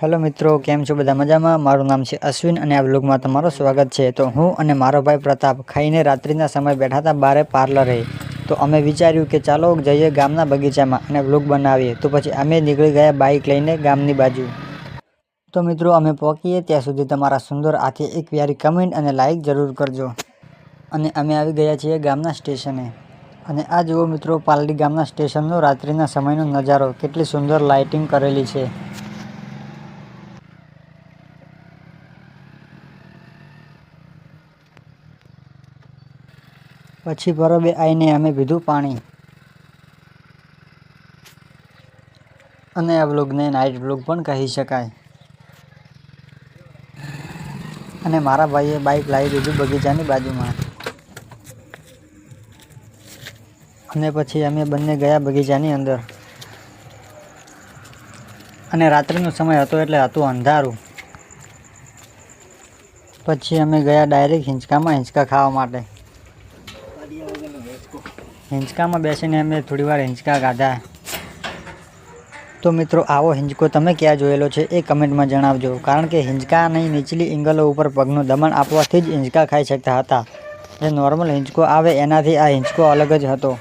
Hello मित्रों, केम छो बधा मजामां। मारुं नाम छे अश्विन अने आ व्लॉगमां तमारुं स्वागत छे। तो हूँ अने मारो भाई प्रताप खाईने रात्रिना समय बैठा था बारे पार्लरे। तो अमे विचार्युं के चालो जईए गामना बगीचामां अने व्लॉग बनावीए। तो पछी अमे निकळी गया बाइक लईने गामनी बाजू। तो मित्रों अमे पहोंचीए त्यां सुधी तमारा सुंदर हाथे एक प्यारी कमेंट अने लाइक जरूर करजो। अने अमे आवी गया छीए गामना स्टेशने। अने आ जुओ मित्रों पालड़ी गामना स्टेशननो रात्रिना समयनो नजारो, केटली सुंदर लाइटिंग करेली छे। पछी बरोबे आईने अमे पीधुं पाणी अने आ व्लॉगने नाइट व्लॉग पण कही शकाय। अने मारा भाईए बाइक लावी दीधुं बगीचानी बाजुमां। अने पछी अमे बंने गया बगीचानी अंदर। अने रात्रिनो समय हतो एटले हतुं अंधारुं। पछी अमे गया डायरेक्ट हिंचकामां हिंचका खावा माटे। हिंचकामां बेसीने अमे थोड़ीवार हिंचका खाधा। तो मित्रों आवो हिंचको तमे क्यां जोयेलो छे ए कमेंटमां जणावजो, कारण के हिंचकानी નીચલી एंगलो उपर पगनुं दबाण आपवाथी ज हिंचका खाई शकता हता। जे नॉर्मल हिंचको आवे एनाथी आ हिंचको अलग ज हतो।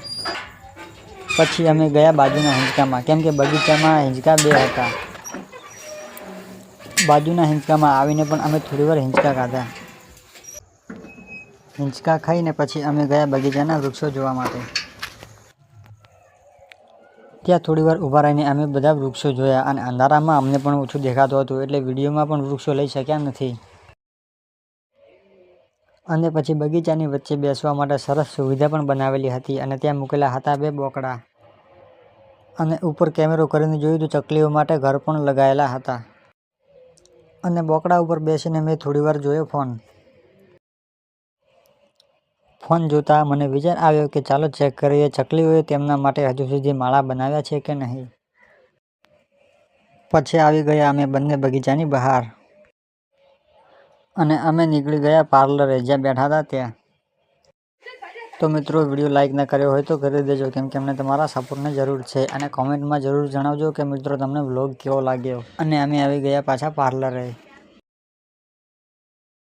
पछी अमे गया बाजुना हिंचकामां, केम के बगीचामां हिंचका बे हता। बाजुना हिंचकामां आवीने पण अमे थोड़ीवार हिंचका खाधा। हिंचका खाईने पछी अमे गया बगीचाना वृक्षो जोवा माटे। त्यां थोड़ीवार ऊभा रहीने अमे बधा वृक्षो जोया अने अंधारामां अमने पण ओछुं देखातुं हतुं एटले विडियोमां पण वृक्षो लई शक्या नथी। अने पछी बगीचानी वच्चे बेसवा माटे सरस सुविधा पण बनावेली हती अने त्यां मूकेला हता बे बोकड़ा। अने उपर केमेरो करीने जोयुं तो चकलीओ माटे घर पण लगायेला हता। अने बोकड़ा उपर बेसीने मैं थोड़ीवार जोयो फोन। फोन जोता मने विचार आव्यो के चालो चेक करीए चकलीओए तेमना माटे हजू सुधी माळा बनाव्या छे के नहीं। पछी आवी गया अमे बंने बगीचानी बहार अने अमे निकળી गया पार्लरे ज्यां बैठा था त्यां। तो मित्रों विडियो लाइक न कर्यो होय तो करी देजो, केम के अमने तमारा सपोर्टनी जरूर छे। अने कमेंटमां जरूर जणावजो के मित्रों तमने व्लॉग केवो लाग्यो। अने अमे आवी गया पाछा पार्लरे।